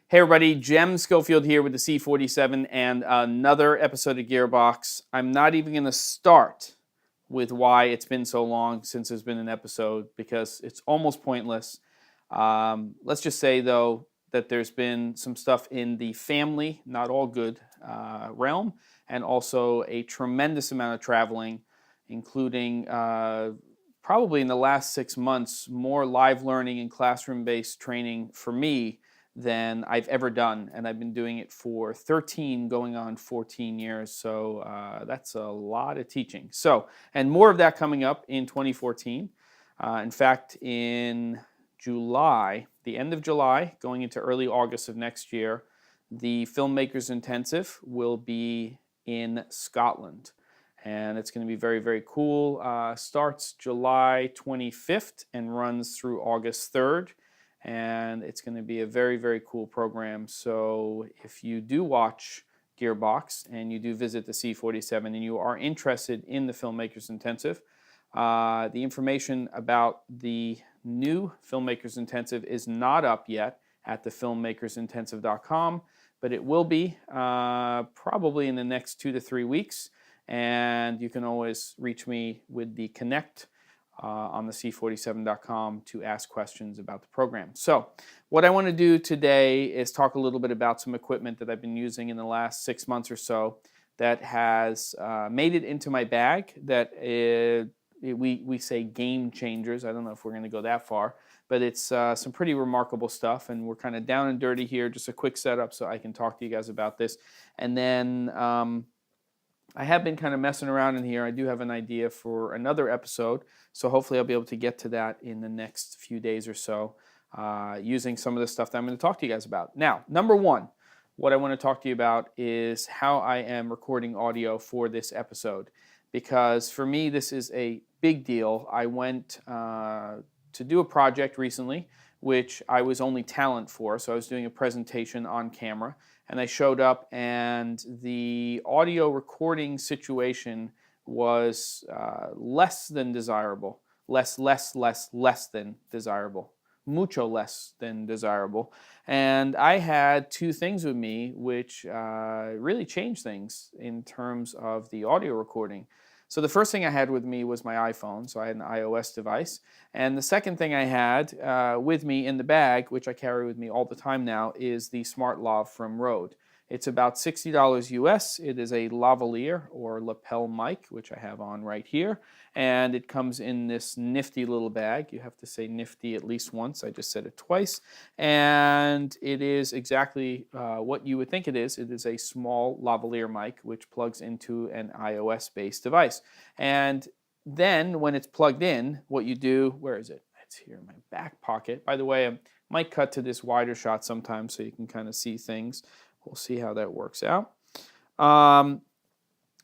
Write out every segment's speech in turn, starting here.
Hey everybody, Jem Schofield here with the C47 and another episode of Gearbox. I'm not even going to start with why it's been so long since there's been an episode because it's almost pointless. Let's just say though that there's been some stuff in the family, not all good, realm, and also a tremendous amount of traveling, including probably in the last 6 months, more live learning and classroom-based training for me than I've ever done, and I've been doing it for 13 going on 14 years, so that's a lot of teaching. So, and more of that coming up in 2014. In fact, in July, the end of July, going into early August of next year, the Filmmakers Intensive will be in Scotland. And it's going to be very, very cool. Starts July 25th and runs through August 3rd. And it's going to be a very, very cool program. So if you do watch Gearbox and you do visit the C47 and you are interested in the Filmmakers Intensive, the information about the new Filmmakers Intensive is not up yet at the FILMMAKERSintensive.com, but it will be probably in the next 2 to 3 weeks. And you can always reach me with the Kinect on the C47.com to ask questions about the program. So what I want to do today is talk a little bit about some equipment that I've been using in the last 6 months or so that has made it into my bag that we say game changers. I don't know if we're going to go that far, but it's some pretty remarkable stuff, and we're kind of down and dirty here, just a quick setup so I can talk to you guys about this. And then I have been kind of messing around in here. I do have an idea for another episode, so hopefully I'll be able to get to that in the next few days or so using some of the stuff that I'm going to talk to you guys about. Now, number one, what I want to talk to you about is how I am recording audio for this episode, because for me this is a big deal. I went to do a project recently which I was only talent for, so I was doing a presentation on camera, and I showed up and the audio recording situation was less than desirable. Less than desirable. Mucho less than desirable. And I had two things with me which really changed things in terms of the audio recording. So the first thing I had with me was my iPhone, so I had an iOS device. And the second thing I had with me in the bag, which I carry with me all the time now, is the SmartLav from RØDE. It's about $60 US. It is a lavalier or lapel mic, which I have on right here. And it comes in this nifty little bag. You have to say nifty at least once. I just said it twice. And it is exactly what you would think it is. It is a small lavalier mic which plugs into an iOS-based device. And then when it's plugged in, what you do, where is it? It's here in my back pocket. By the way, I might cut to this wider shot sometimes so you can kind of see things. We'll see how that works out. RØDE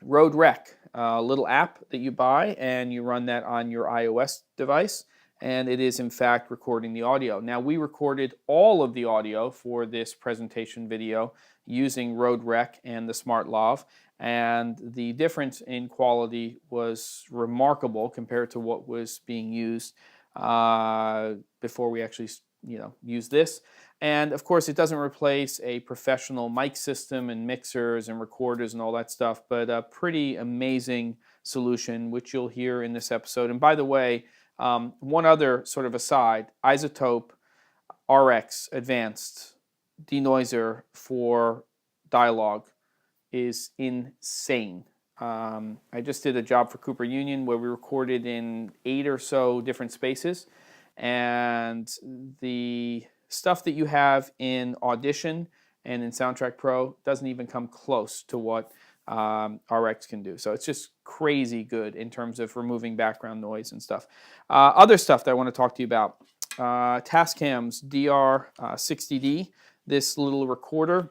Rec, a little app that you buy, and you run that on your iOS device, and it is in fact recording the audio. Now, we recorded all of the audio for this presentation video using RØDE Rec and the SmartLav, and the difference in quality was remarkable compared to what was being used before we actually use this. And of course, it doesn't replace a professional mic system and mixers and recorders and all that stuff, but a pretty amazing solution, which you'll hear in this episode. And by the way, one other sort of aside, iZotope RX Advanced denoiser for dialogue is insane. I just did a job for Cooper Union where we recorded in 8 or so different spaces, and the stuff that you have in Audition and in Soundtrack Pro doesn't even come close to what RX can do. So it's just crazy good in terms of removing background noise and stuff. Other stuff that I want to talk to you about. Tas Cams Dr 60D, this little recorder.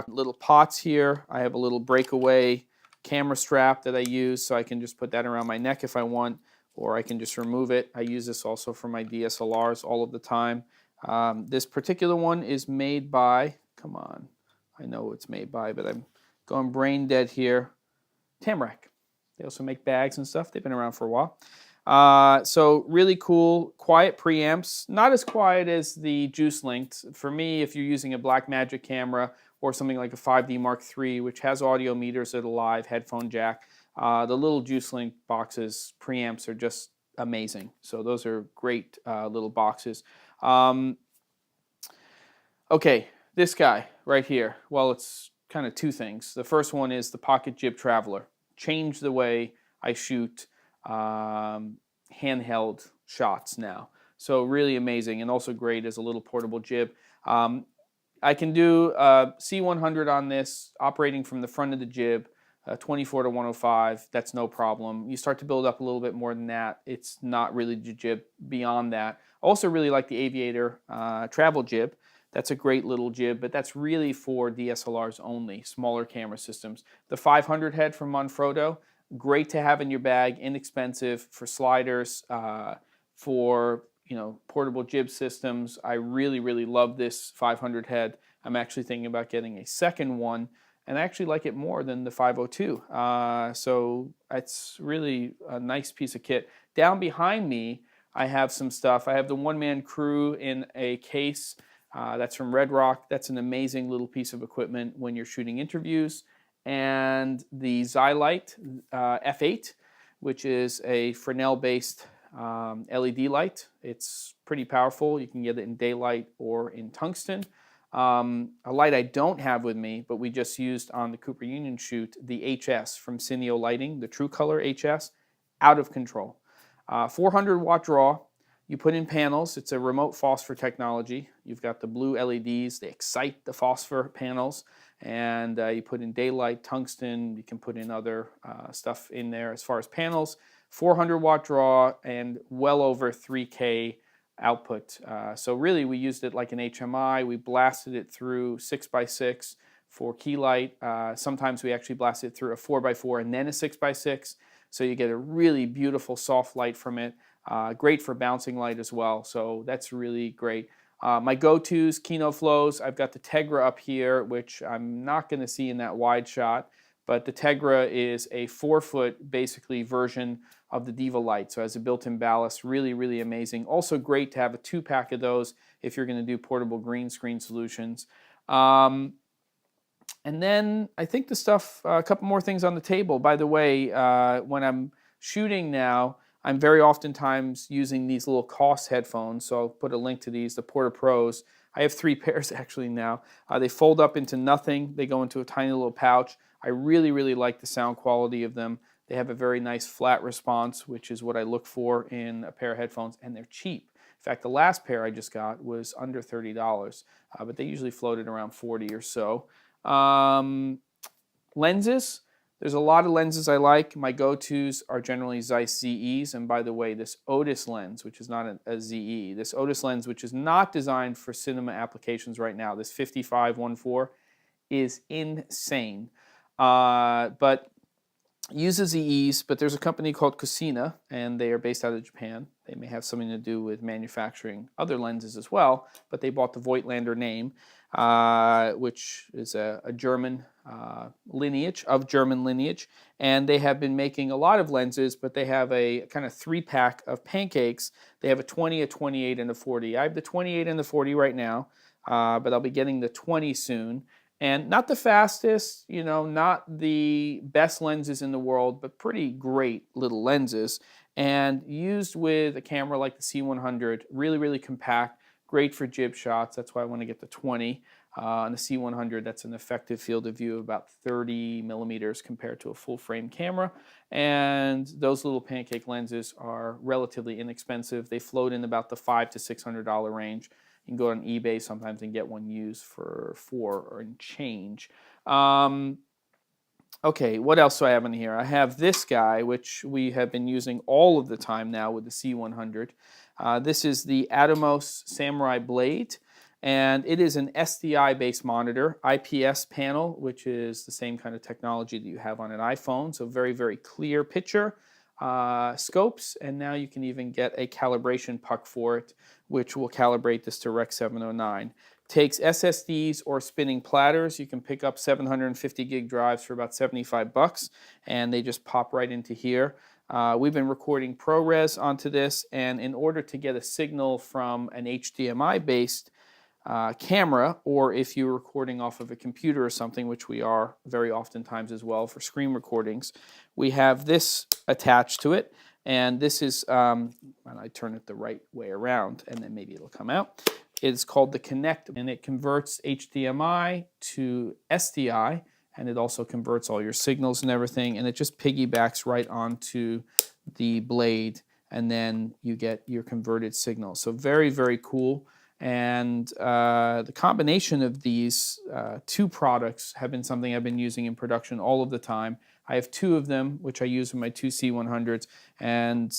Little pots here. I have a little breakaway camera strap that I use, so I can just put that around my neck if I want, or I can just remove it. I use this also for my DSLRs all of the time. This particular one is made by, come on, I know what it's made by, but I'm going brain dead here, Tamrac. They also make bags and stuff. They've been around for a while. So really cool, quiet preamps. Not as quiet as the Juice Linked. For me, if you're using a Blackmagic camera or something like a 5D Mark III, which has audio meters that are live, headphone jack, the little Juice Link boxes preamps are just amazing. So those are great little boxes. Okay, this guy right here. Well, it's kind of two things. The first one is the Pocket Jib Traveler. Changed the way I shoot handheld shots now. So really amazing, and also great as a little portable jib. I can do C100 on this, operating from the front of the jib, 24 to 105. That's no problem. You start to build up a little bit more than that. It's not really the jib beyond that. Also really like the Aviator travel jib. That's a great little jib, but that's really for DSLRs only, smaller camera systems. The 500 head from Manfrotto, great to have in your bag, inexpensive for sliders, for portable jib systems. I really, really love this 500 head. I'm actually thinking about getting a second one, and I actually like it more than the 502. So it's really a nice piece of kit. Down behind me, I have some stuff. I have the one-man crew in a case. That's from Red Rock. That's an amazing little piece of equipment when you're shooting interviews. And the ZEISS F8, which is a Fresnel-based LED light. It's pretty powerful. You can get it in daylight or in tungsten. A light I don't have with me, but we just used on the Cooper Union shoot, the HS from Cineo Lighting, the True Color HS, out of control. 400 watt draw. You put in panels. It's a remote phosphor technology. You've got the blue LEDs. They excite the phosphor panels. And you put in daylight, tungsten. You can put in other stuff in there as far as panels. 400 watt draw and well over 3K output. So really we used it like an HMI. We blasted it through 6x6 for key light. Sometimes we actually blasted it through a 4x4 and then a 6x6. So you get a really beautiful soft light from it. Great for bouncing light as well, so that's really great. My go-tos, Kino Flows, I've got the Tegra up here, which I'm not going to see in that wide shot, but the Tegra is a 4-foot, basically, version of the Diva Light, so it has a built-in ballast, really, really amazing. Also great to have a 2-pack of those if you're going to do portable green screen solutions. And then I think the stuff, a couple more things on the table. By the way, when I'm shooting now, I'm very oftentimes using these little COS headphones, so I'll put a link to these, the Porta Pros. I have 3 pairs actually now. They fold up into nothing. They go into a tiny little pouch. I really, really like the sound quality of them. They have a very nice flat response, which is what I look for in a pair of headphones, and they're cheap. In fact, the last pair I just got was under $30, but they usually floated around 40 or so. Lenses. There's a lot of lenses I like. My go-tos are generally ZEISS ZEs, and by the way, this Otis lens, which is not a ZE, this Otis lens, which is not designed for cinema applications right now, this 55-1.4, is insane. But uses ZEs, but there's a company called Cosina, and they are based out of Japan. They may have something to do with manufacturing other lenses as well, but they bought the Voigtlander name, which is a German lineage, of German lineage, and they have been making a lot of lenses, but they have a kind of 3-pack of pancakes. They have a 20, a 28, and a 40. I have the 28 and the 40 right now, but I'll be getting the 20 soon. And not the fastest, not the best lenses in the world, but pretty great little lenses. And used with a camera like the C100, really, really compact, great for jib shots. That's why I want to get the 20. On the C100, that's an effective field of view of about 30 millimeters compared to a full frame camera. And those little pancake lenses are relatively inexpensive. They float in about the $500 to $600 range. You can go on eBay sometimes and get one used for $4 or change. Okay, what else do I have in here? I have this guy, which we have been using all of the time now with the C100. This is the ATOMOS Samurai Blade, and it is an SDI-based monitor, IPS panel, which is the same kind of technology that you have on an iPhone, so very, very clear picture. Scopes, and now you can even get a calibration puck for it, which will calibrate this to Rec 709. Takes SSDs or spinning platters. You can pick up 750 gig drives for about $75, and they just pop right into here. We've been recording ProRes onto this, and in order to get a signal from an HDMI-based camera, or if you're recording off of a computer or something, which we are very oftentimes as well for screen recordings, we have this attached to it, and this is, and I turn it the right way around, and then maybe it'll come out. It's called the Kinect, and it converts HDMI to SDI, and it also converts all your signals and everything, and it just piggybacks right onto the blade, and then you get your converted signal. So very, very cool. And the combination of these two products have been something I've been using in production all of the time. I have two of them, which I use in my two C100s, and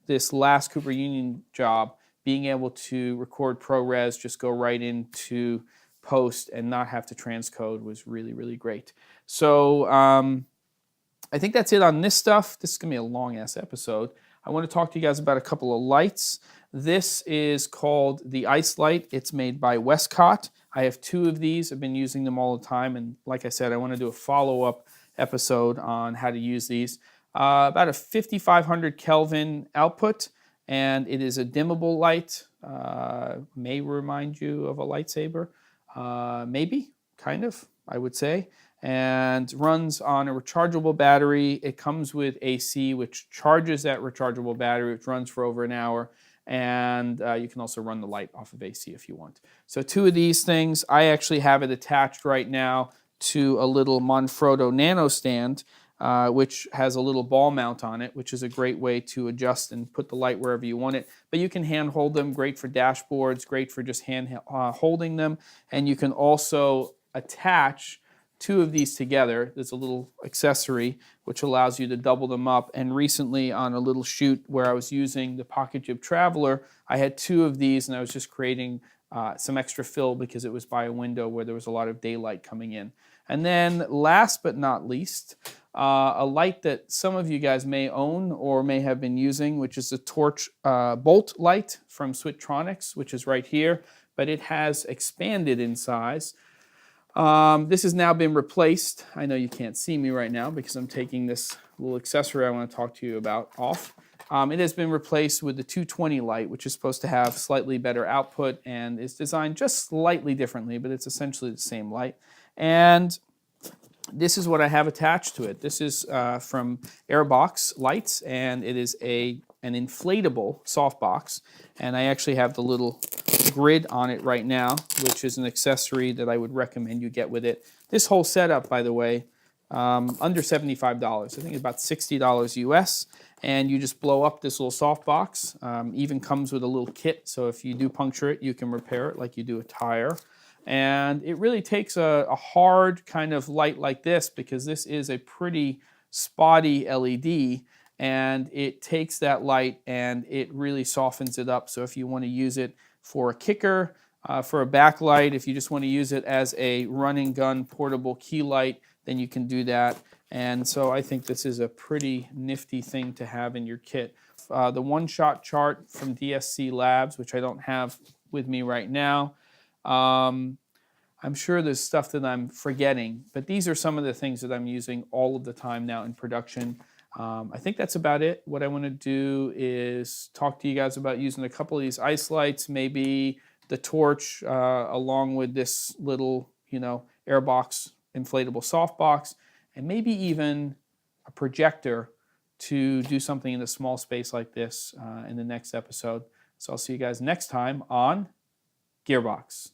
this last Cooper Union job, being able to record ProRes, just go right into post and not have to transcode was really, really great. So I think that's it on this stuff. This is going to be a long-ass episode. I want to talk to you guys about a couple of lights. This is called the Ice Light. It's made by Westcott. I have two of these. I've been using them all the time, and like I said, I want to do a follow-up episode on how to use these. About a 5500 Kelvin output, and it is a dimmable light. May remind you of a lightsaber. Maybe, kind of, I would say. And runs on a rechargeable battery. It comes with AC, which charges that rechargeable battery, which runs for over an hour. And you can also run the light off of AC if you want. So two of these things. I actually have it attached right now to a little Manfrotto Nano stand, which has a little ball mount on it, which is a great way to adjust and put the light wherever you want it. But you can hand hold them, great for dashboards, great for just hand holding them. And you can also attach two of these together. There's a little accessory which allows you to double them up. And recently on a little shoot where I was using the Pocket Jib Traveler, I had two of these and I was just creating some extra fill because it was by a window where there was a lot of daylight coming in. And then last but not least, a light that some of you guys may own or may have been using, which is a torch bolt light from Swittronics, which is right here, but it has expanded in size. This has now been replaced. I know you can't see me right now because I'm taking this little accessory I want to talk to you about off. It has been replaced with the 220 light, which is supposed to have slightly better output and is designed just slightly differently, but it's essentially the same light. And this is what I have attached to it. This is from Airbox Lights, and it is an inflatable softbox. And I actually have the little grid on it right now, which is an accessory that I would recommend you get with it. This whole setup, by the way, under $75. I think it's about $60 US. And you just blow up this little softbox. Even comes with a little kit, so if you do puncture it, you can repair it like you do a tire. And it really takes a hard kind of light like this, because this is a pretty spotty LED, and it takes that light and it really softens it up. So if you want to use it for a kicker, for a backlight, if you just want to use it as a run and gun portable key light, then you can do that. And so I think this is a pretty nifty thing to have in your kit. The one-shot chart from DSC Labs, which I don't have with me right now. I'm sure there's stuff that I'm forgetting, but these are some of the things that I'm using all of the time now in production. I think that's about it. What I want to do is talk to you guys about using a couple of these ice lights, maybe the torch along with this little, Airbox inflatable softbox, and maybe even a projector to do something in a small space like this in the next episode. So I'll see you guys next time on Gearbox.